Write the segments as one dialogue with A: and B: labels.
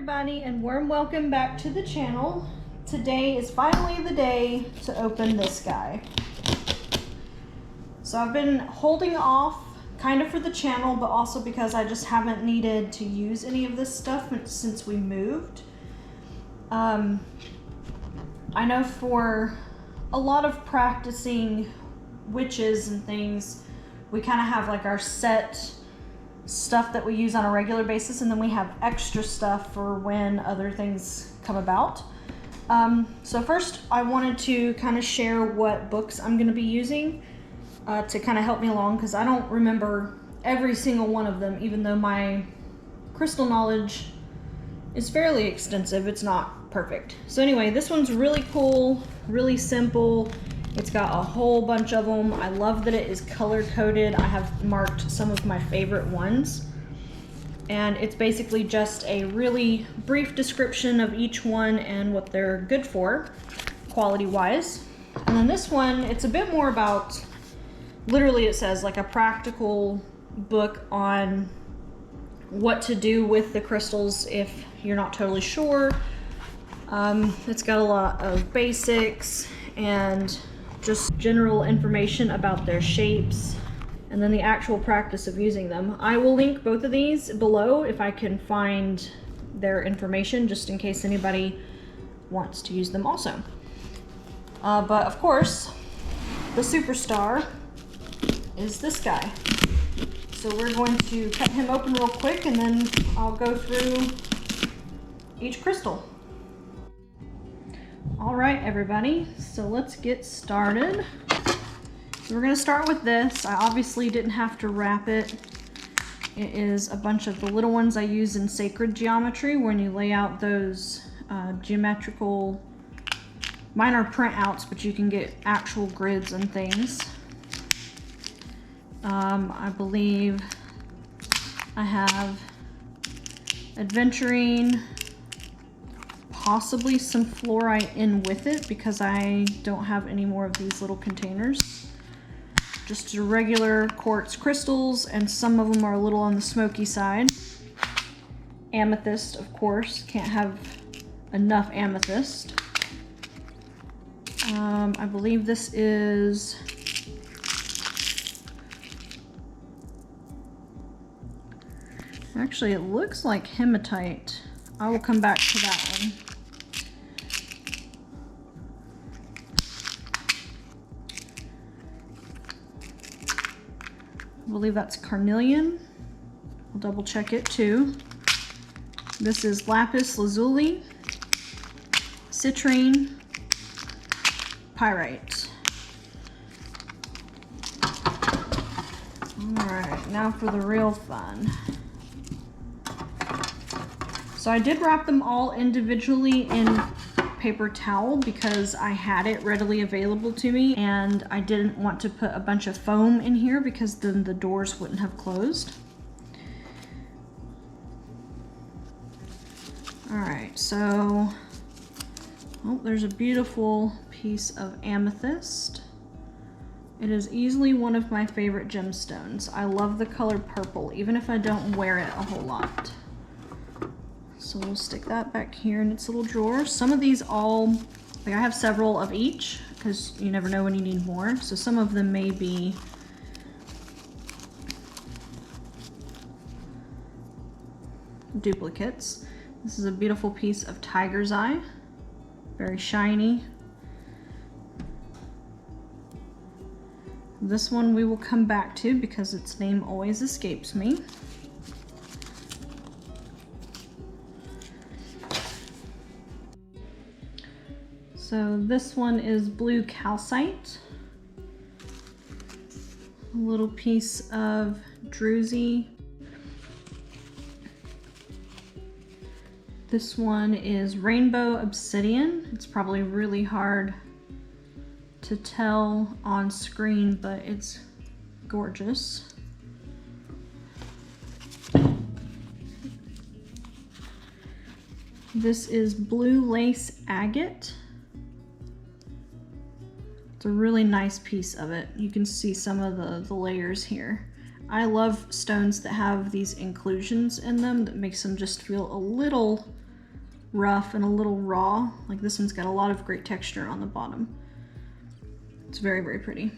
A: everybody, and warm welcome back to the channel. Today is finally the day to open this guy. So I've been holding off kind of for the channel, but also because I just haven't needed to use any of this stuff since we moved. I know for a lot of practicing witches and things, we kind of have like our set stuff that we use on a regular basis, and then we have extra stuff for when other things come about. So first I wanted to kind of share what books I'm going to be using to kind of help me along, because I don't remember every single one of them, even though my crystal knowledge is fairly extensive. It's not perfect. So anyway, this one's really cool, really simple. It's got a whole bunch of them. I love that it is color coded. I have marked some of my favorite ones. And it's basically just a really brief description of each one and what they're good for, quality wise. And then this one, it's a bit more about, literally it says like a practical book on what to do with the crystals if you're not totally sure. It's got a lot of basics and just general information about their shapes, and then the actual practice of using them. I will link both of these below if I can find their information, just in case anybody wants to use them also. But of course, the superstar is this guy. So we're going to cut him open real quick, and then I'll go through each crystal. All right, everybody, so let's get started. So we're gonna start with this. I obviously didn't have to wrap it. It is a bunch of the little ones I use in sacred geometry when you lay out those geometrical, mine are printouts, but you can get actual grids and things. I believe I have Adventuring, possibly some fluorite in with it because I don't have any more of these little containers. Just regular quartz crystals, and some of them are a little on the smoky side. Amethyst, of course, can't have enough amethyst. I believe this is actually, it looks like hematite. I will come back to that one. I believe that's carnelian. I'll double check it too. This is Lapis Lazuli, Citrine, Pyrite. Alright, now for the real fun. So I did wrap them all individually in paper towel because I had it readily available to me, and I didn't want to put a bunch of foam in here because then the doors wouldn't have closed. Alright, so there's a beautiful piece of amethyst. It is easily one of my favorite gemstones. I love the color purple, even if I don't wear it a whole lot. So we'll stick that back here in its little drawer. Some of these like I have several of each because you never know when you need more. So some of them may be duplicates. This is a beautiful piece of tiger's eye, very shiny. This one we will come back to because its name always escapes me. So this one is blue calcite, a little piece of druzy. This one is rainbow obsidian. It's probably really hard to tell on screen, but it's gorgeous. This is blue lace agate. It's a really nice piece of it. You can see some of the layers here. I love stones that have these inclusions in them that makes them just feel a little rough and a little raw. Like this one's got a lot of great texture on the bottom. It's very, very pretty.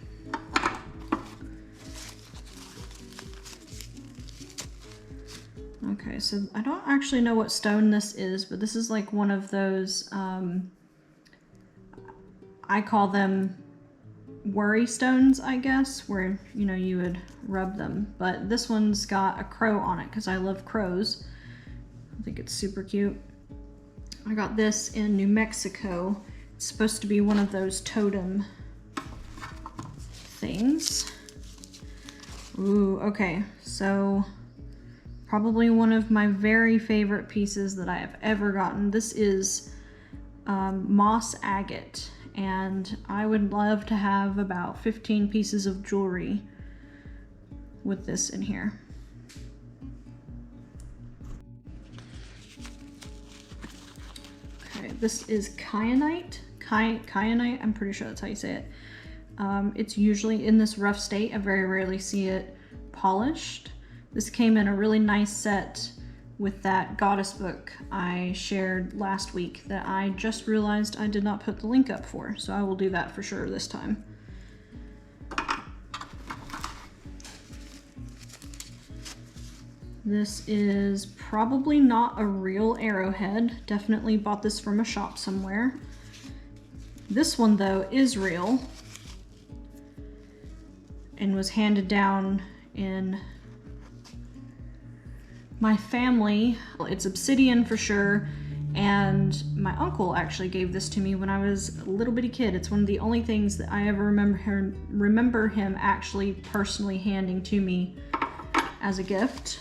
A: Okay, so I don't actually know what stone this is, but this is like one of those, I call them worry stones, I guess, where, you know, you would rub them. But this one's got a crow on it because I love crows. I think it's super cute. I got this in New Mexico. It's supposed to be one of those totem things. Ooh, okay, so probably one of my very favorite pieces that I have ever gotten. This is moss agate, and I would love to have about 15 pieces of jewelry with this in here. Okay, this is Kyanite. Kyanite, I'm pretty sure that's how you say it. It's usually in this rough state. I very rarely see it polished. This came in a really nice set with that goddess book I shared last week that I just realized I did not put the link up for, so I will do that for sure this time. This is probably not a real arrowhead. Definitely bought this from a shop somewhere. This one though is real and was handed down in my family. It's obsidian for sure, and my uncle actually gave this to me when I was a little bitty kid. It's one of the only things that I ever remember him actually personally handing to me as a gift.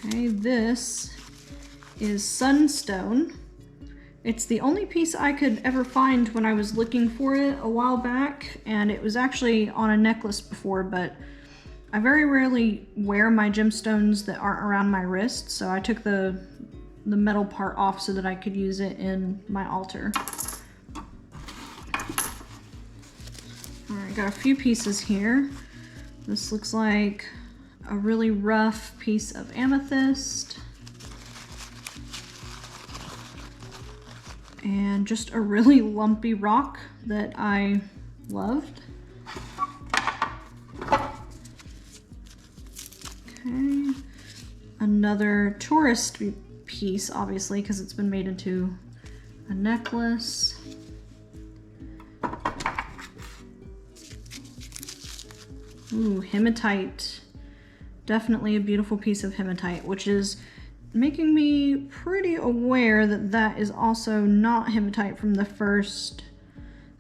A: Okay, this is Sunstone. It's the only piece I could ever find when I was looking for it a while back, and it was actually on a necklace before, but I very rarely wear my gemstones that aren't around my wrist, so I took the metal part off so that I could use it in my altar. Alright, got a few pieces here. This looks like a really rough piece of amethyst. And just a really lumpy rock that I loved. Okay, another tourist piece, obviously, because it's been made into a necklace. Ooh, hematite. Definitely a beautiful piece of hematite, which is making me pretty aware that that is also not hematite from the first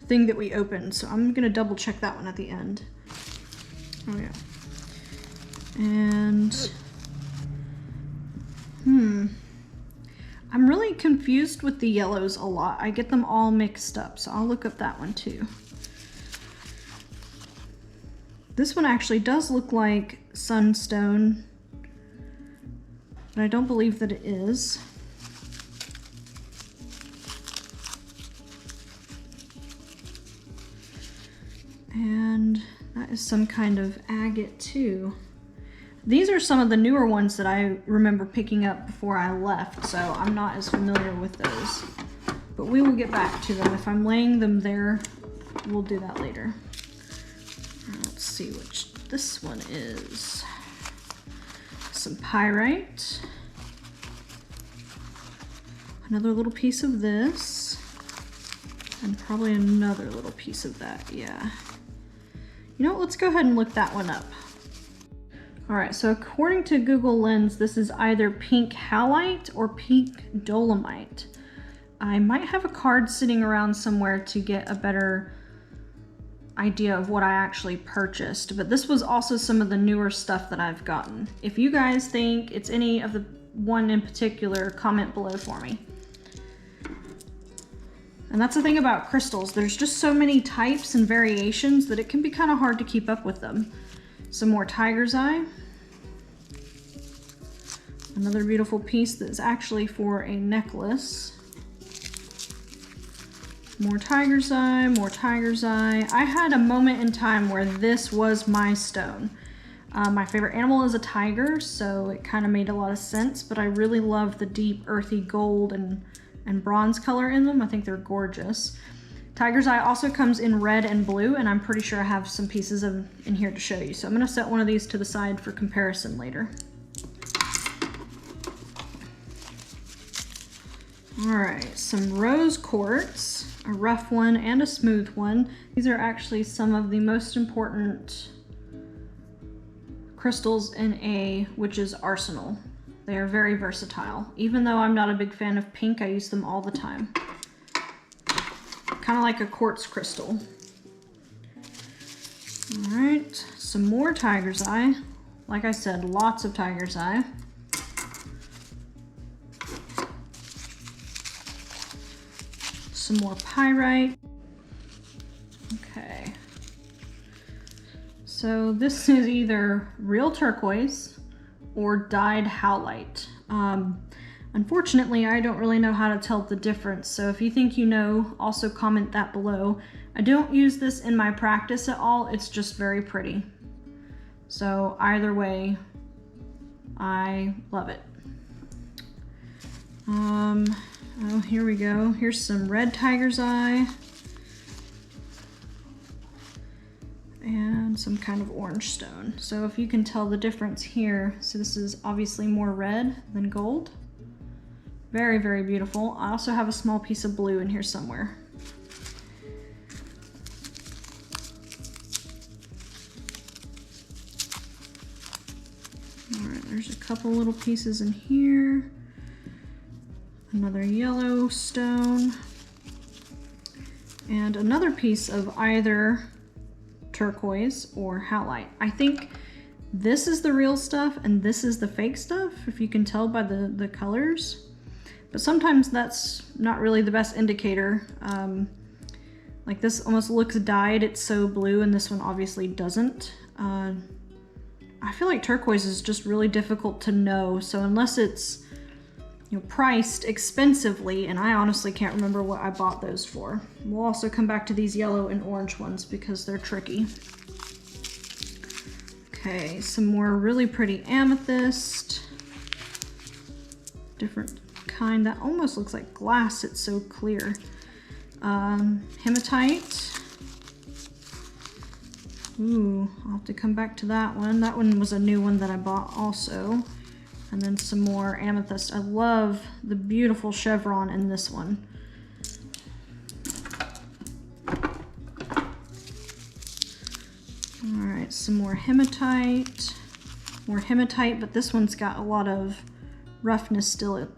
A: thing that we opened. So I'm gonna double check that one at the end. Oh yeah. And, I'm really confused with the yellows a lot. I get them all mixed up, so I'll look up that one too. This one actually does look like Sunstone, but I don't believe that it is. And that is some kind of agate too. These are some of the newer ones that I remember picking up before I left, so I'm not as familiar with those. But we will get back to them. If I'm laying them there, we'll do that later. Let's see which this one is. Some pyrite. Another little piece of this. And probably another little piece of that, yeah. You know what, let's go ahead and look that one up. Alright, so according to Google Lens, this is either pink halite or pink dolomite. I might have a card sitting around somewhere to get a better idea of what I actually purchased, but this was also some of the newer stuff that I've gotten. If you guys think it's any of the one in particular, comment below for me. And that's the thing about crystals, there's just so many types and variations that it can be kind of hard to keep up with them. Some more tiger's eye. Another beautiful piece that's actually for a necklace. More tiger's eye, more tiger's eye. I had a moment in time where this was my stone. My favorite animal is a tiger, so it kind of made a lot of sense, but I really love the deep earthy gold and bronze color in them. I think they're gorgeous. Tiger's eye also comes in red and blue, and I'm pretty sure I have some pieces in here to show you. So I'm gonna set one of these to the side for comparison later. All right, some rose quartz, a rough one and a smooth one. These are actually some of the most important crystals in a witch's arsenal. They are very versatile. Even though I'm not a big fan of pink, I use them all the time. Kind of like a quartz crystal. All right, some more tiger's eye. Like I said, lots of tiger's eye. Some more pyrite. Okay. So this is either real turquoise or dyed howlite. Unfortunately, I don't really know how to tell the difference, so if you think you know, also comment that below. I don't use this in my practice at all, it's just very pretty. So either way, I love it. Oh, here we go. Here's some red tiger's eye. And some kind of orange stone. So if you can tell the difference here, so this is obviously more red than gold. Very, very beautiful. I also have a small piece of blue in here somewhere. All right, there's a couple little pieces in here. Another yellow stone. And another piece of either turquoise or howlite. I think this is the real stuff and this is the fake stuff, if you can tell by the colors. But sometimes that's not really the best indicator. Like this almost looks dyed, it's so blue, and this one obviously doesn't. I feel like turquoise is just really difficult to know, so unless it's priced expensively, and I honestly can't remember what I bought those for. We'll also come back to these yellow and orange ones because they're tricky. Okay, some more really pretty amethyst. Different kind that almost looks like glass, it's so clear. Hematite. Ooh, I'll have to come back to that one. That one was a new one that I bought also. And then some more amethyst. I love the beautiful chevron in this one. All right, some more hematite. More hematite, but this one's got a lot of roughness still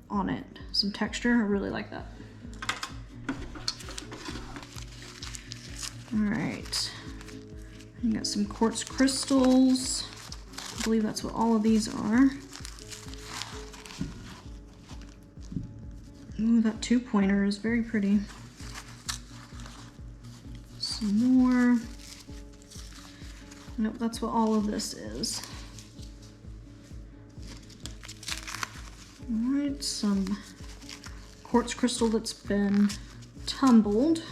A: on it. Some texture, I really like that. All right, you got some quartz crystals. I believe that's what all of these are. Ooh, that 2-pointer is very pretty. Some more. Nope, that's what all of this is. All right, some quartz crystal that's been tumbled.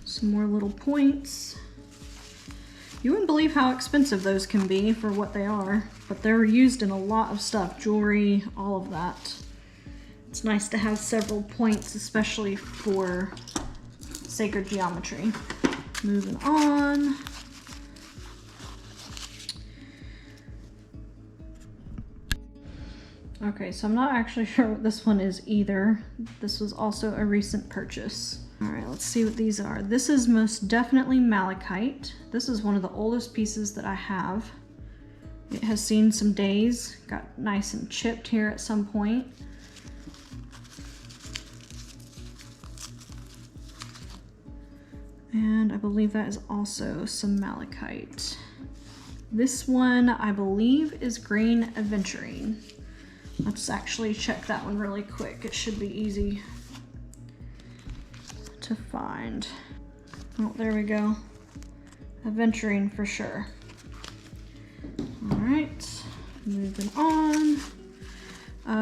A: Some more little points. You wouldn't believe how expensive those can be for what they are, but they're used in a lot of stuff, jewelry, all of that. It's nice to have several points, especially for sacred geometry. Moving on. Okay, so I'm not actually sure what this one is either. This was also a recent purchase. All right, let's see what these are. This is most definitely malachite. This is one of the oldest pieces that I have. It has seen some days, got nice and chipped here at some point. And I believe that is also some malachite. This one, I believe, is green aventurine. Let's actually check that one really quick. It should be easy to find. Oh, there we go. Aventurine for sure. All right, moving on.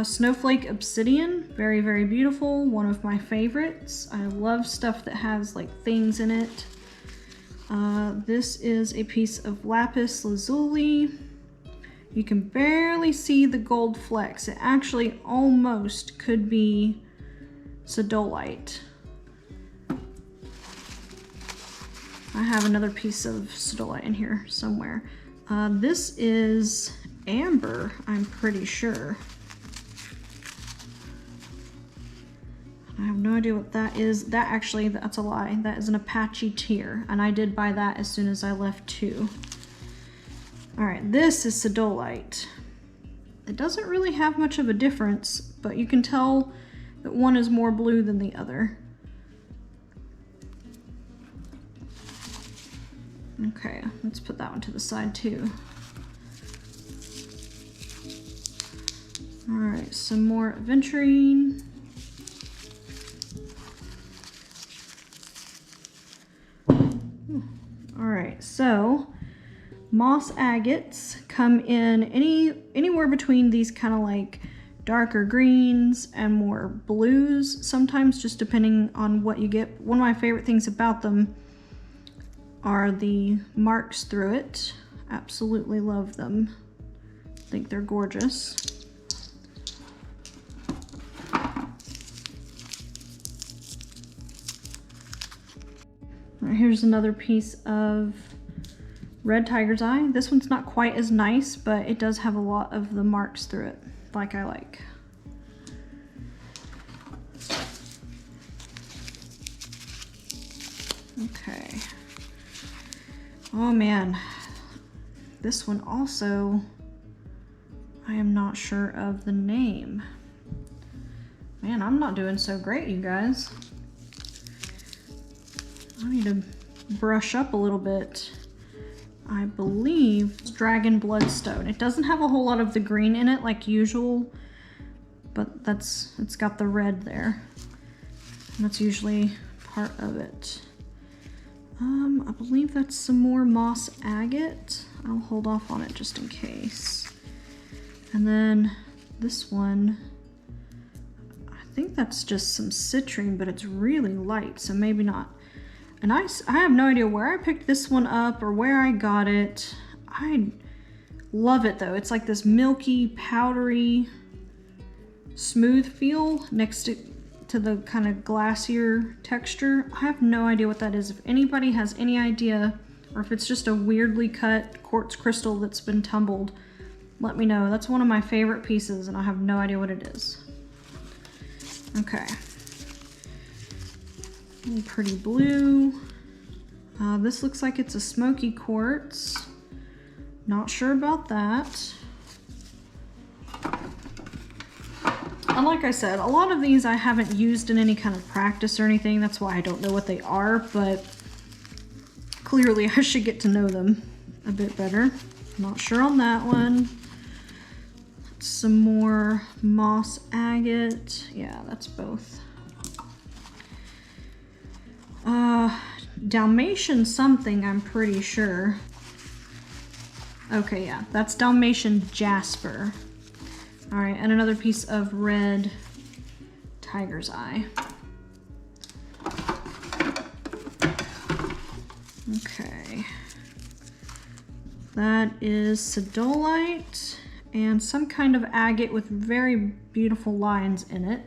A: Snowflake obsidian, very, very beautiful. One of my favorites. I love stuff that has like things in it. This is a piece of Lapis Lazuli. You can barely see the gold flecks. It actually almost could be Lepidolite. I have another piece of Lepidolite in here somewhere. This is amber, I'm pretty sure. I have no idea what that is. That's a lie. That is an Apache tear, and I did buy that as soon as I left too. All right, this is Lepidolite. It doesn't really have much of a difference, but you can tell that one is more blue than the other. Okay, let's put that one to the side too. All right, some more aventurine. All right, so moss agates come in anywhere between these kind of like darker greens and more blues, sometimes just depending on what you get. One of my favorite things about them are the marks through it. Absolutely love them. I think they're gorgeous. All right, here's another piece of red tiger's eye. This one's not quite as nice, but it does have a lot of the marks through it, like I like. Okay. Oh man, this one also, I am not sure of the name. Man, I'm not doing so great, you guys. I need to brush up a little bit. I believe it's Dragon Bloodstone. It doesn't have a whole lot of the green in it like usual, but it's got the red there. And that's usually part of it. I believe that's some more moss agate. I'll hold off on it just in case. And then this one, I think that's just some citrine, but it's really light, so maybe not. And I have no idea where I picked this one up or where I got it. I love it though. It's like this milky, powdery, smooth feel next to the kind of glassier texture. I have no idea what that is. If anybody has any idea, or if it's just a weirdly cut quartz crystal that's been tumbled, let me know. That's one of my favorite pieces and I have no idea what it is. Okay. Pretty blue. This looks like it's a smoky quartz. Not sure about that. And like I said, a lot of these I haven't used in any kind of practice or anything. That's why I don't know what they are, but clearly I should get to know them a bit better. Not sure on that one. Some more moss agate. Yeah, that's both. Dalmatian something, I'm pretty sure. Okay, yeah, that's Dalmatian Jasper. All right, and another piece of red tiger's eye. Okay. That is Lepidolite and some kind of agate with very beautiful lines in it.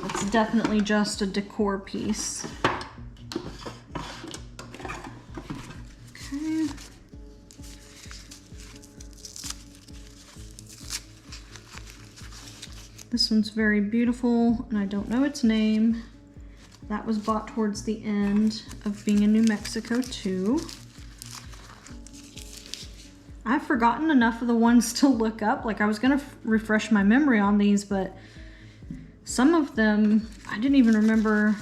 A: It's definitely just a decor piece. Okay. This one's very beautiful, and I don't know its name. That was bought towards the end of being in New Mexico too. I've forgotten enough of the ones to look up. Like I was gonna refresh my memory on these, but some of them I didn't even remember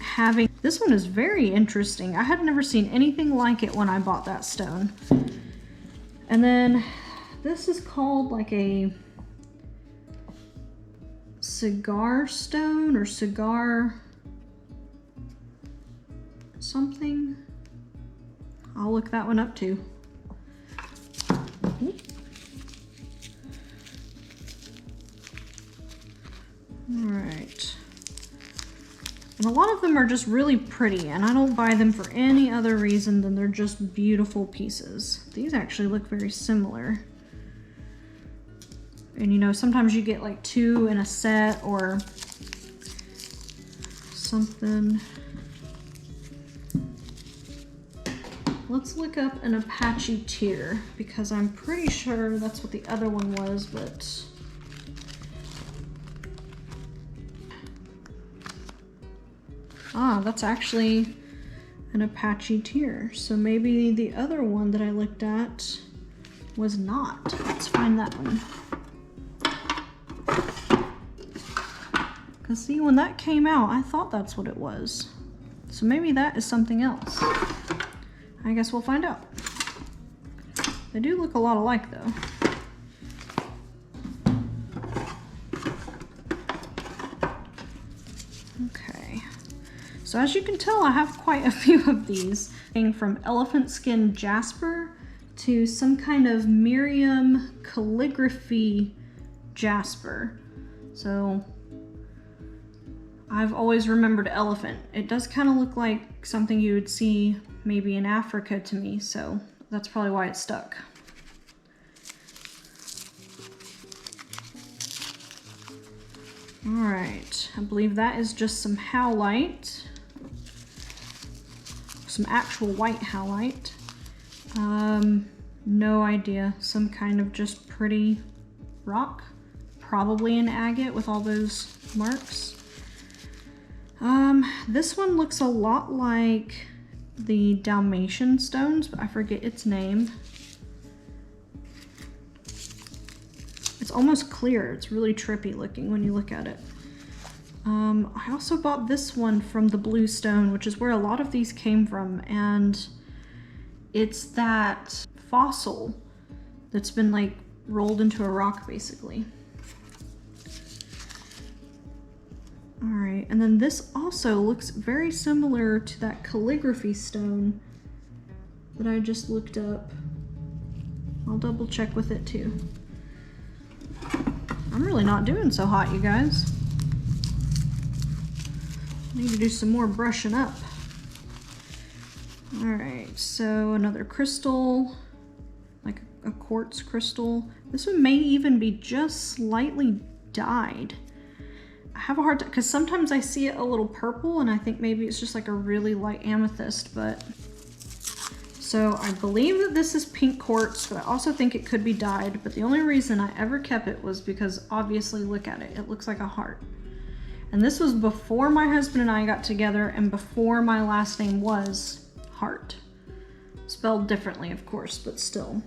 A: having. This one is very interesting. I had never seen anything like it when I bought that stone. And then this is called like a Cigar Stone or Cigar something. I'll look that one up too. All right. And a lot of them are just really pretty, and I don't buy them for any other reason than they're just beautiful pieces. These actually look very similar. And you know, sometimes you get like 2 in a set or something. Let's look up an Apache tier because I'm pretty sure that's what the other one was, but that's actually an Apache tier. So maybe the other one that I looked at was not. Let's find that one. Because see, when that came out, I thought that's what it was. So maybe that is something else. I guess we'll find out. They do look a lot alike though. Okay. So as you can tell, I have quite a few of these. From elephant skin Jasper to some kind of Miriam calligraphy Jasper. So I've always remembered elephant. It does kind of look like something you would see maybe in Africa to me, so that's probably why it stuck. All right, I believe that is just some howlite. Some actual white howlite. No idea, some kind of just pretty rock. Probably an agate with all those marks. This one looks a lot like the Dalmatian stones, but I forget its name. It's almost clear. It's really trippy looking when you look at it. I also bought this one from the Blue Stone, which is where a lot of these came from, and it's that fossil that's been like rolled into a rock basically. All right, and then this also looks very similar to that calligraphy stone that I just looked up. I'll double check with it too. I'm really not doing so hot, you guys. I need to do some more brushing up. All right, so another crystal, like a quartz crystal. This one may even be just slightly dyed. I have a hard time, because sometimes I see it a little purple and I think maybe it's just like a really light amethyst, but. So I believe that this is pink quartz, but I also think it could be dyed, but the only reason I ever kept it was because obviously look at it, it looks like a heart. And this was before my husband and I got together and before my last name was Hart. Spelled differently, of course, but still.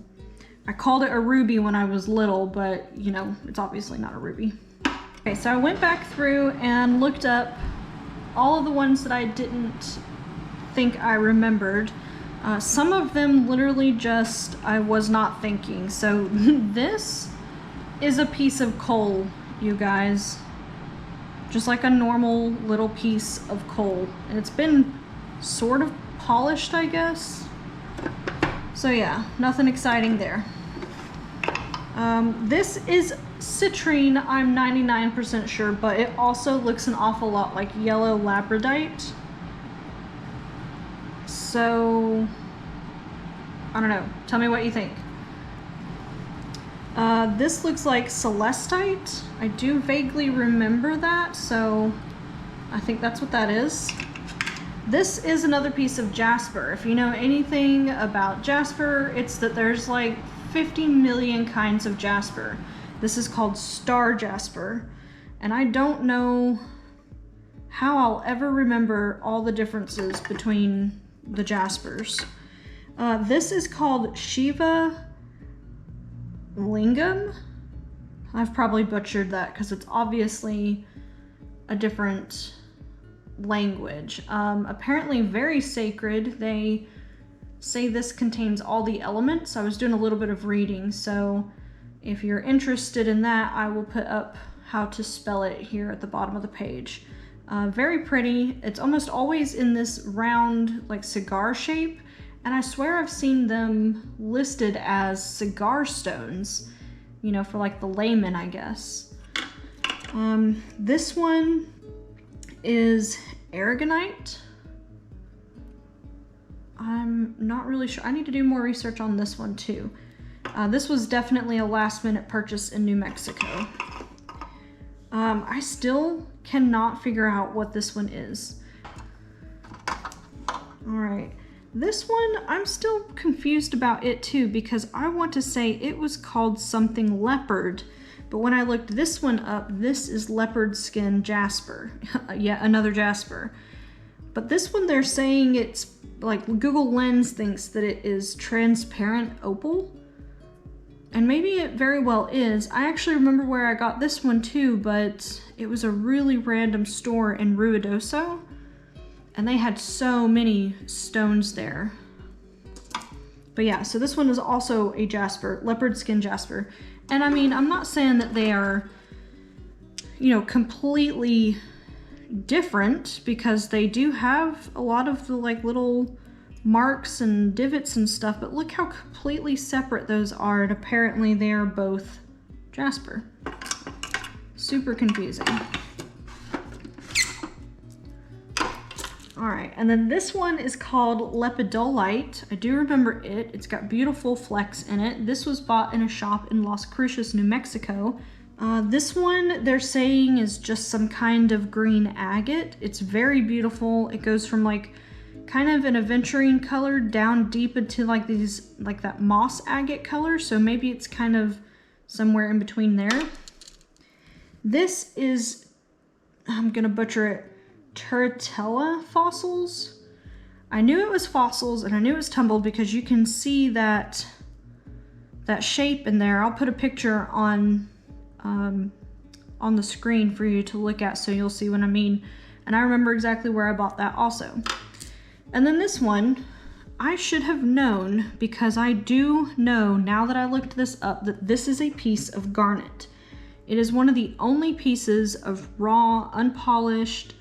A: I called it a ruby when I was little, but you know, it's obviously not a ruby. Okay, so I went back through and looked up all of the ones that I didn't think I remembered. Some of them literally just I was not thinking. So this is a piece of coal, you guys. Just like a normal little piece of coal. And it's been sort of polished, I guess. So yeah, nothing exciting there. This is citrine, I'm 99% sure, but it also looks an awful lot like yellow labradorite. So, I don't know. Tell me what you think. This looks like celestite. I do vaguely remember that, so I think that's what that is. This is another piece of Jasper. If you know anything about Jasper, it's that there's like 50 million kinds of Jasper. This is called Star Jasper, and I don't know how I'll ever remember all the differences between the Jaspers. This is called Shiva Lingam. I've probably butchered that because it's obviously a different language. Apparently very sacred. They say this contains all the elements. I was doing a little bit of reading, so if you're interested in that, I will put up how to spell it here at the bottom of the page. Very pretty. It's almost always in this round, like cigar shape, and I swear I've seen them listed as cigar stones, you know, for like the layman, I guess. This one is Aragonite. I'm not really sure. I need to do more research on this one too. This was definitely a last minute purchase in New Mexico. I still cannot figure out what this one is. All right, this one, I'm still confused about it too, because I want to say it was called something Leopard, but when I looked this one up, this is Leopard Skin Jasper. Yet another Jasper. But this one, they're saying it's like Google Lens thinks that it is transparent opal. And maybe it very well is. I actually remember where I got this one too, but it was a really random store in Ruidoso. And they had so many stones there. But yeah, so this one is also a Jasper, Leopard Skin Jasper. And I mean, I'm not saying that they are, you know, completely different, because they do have a lot of the like little marks and divots and stuff, but look how completely separate those are, and apparently they are both Jasper. Super confusing. All right, and then this one is called Lepidolite. I do remember it. It's got beautiful flecks in it. This was bought in a shop in Las Cruces, New Mexico. This one they're saying is just some kind of green agate. It's very beautiful. It goes from like kind of an aventurine color down deep into like these, like that moss agate color. So maybe it's kind of somewhere in between there. This is, I'm gonna butcher it, Turritella fossils. I knew it was fossils and I knew it was tumbled because you can see that shape in there. I'll put a picture on the screen for you to look at so you'll see what I mean. And I remember exactly where I bought that also. And then this one, I should have known, because I do know now that I looked this up, that this is a piece of garnet. It is one of the only pieces of raw, unpolished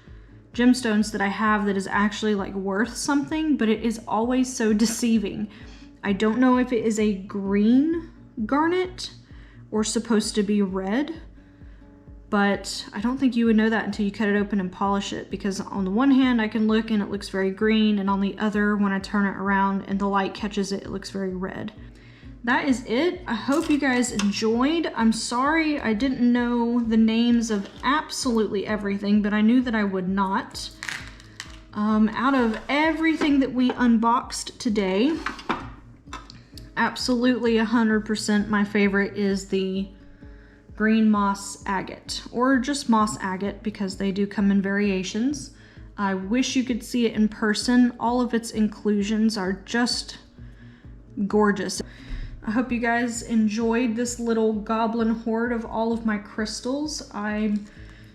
A: gemstones that I have that is actually like worth something, but it is always so deceiving. I don't know if it is a green garnet or supposed to be red, but I don't think you would know that until you cut it open and polish it, because on the one hand I can look and it looks very green, and on the other, when I turn it around and the light catches it, it looks very red. That is it. I hope you guys enjoyed. I'm sorry I didn't know the names of absolutely everything, but I knew that I would not. Out of everything that we unboxed today, absolutely 100% my favorite is the green moss agate, or just moss agate, because they do come in variations. I wish you could see it in person. All of its inclusions are just gorgeous. I hope you guys enjoyed this little goblin hoard of all of my crystals. I'm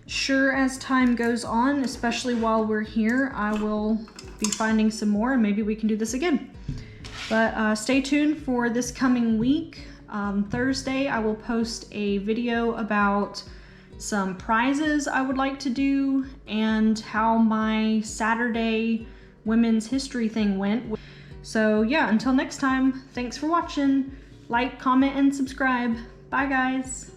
A: sure as time goes on, especially while we're here, I will be finding some more, and maybe we can do this again. But stay tuned for this coming week. Thursday, I will post a video about some prizes I would like to do and how my Saturday women's history thing went. So yeah, until next time, thanks for watching. Like, comment, and subscribe. Bye, guys.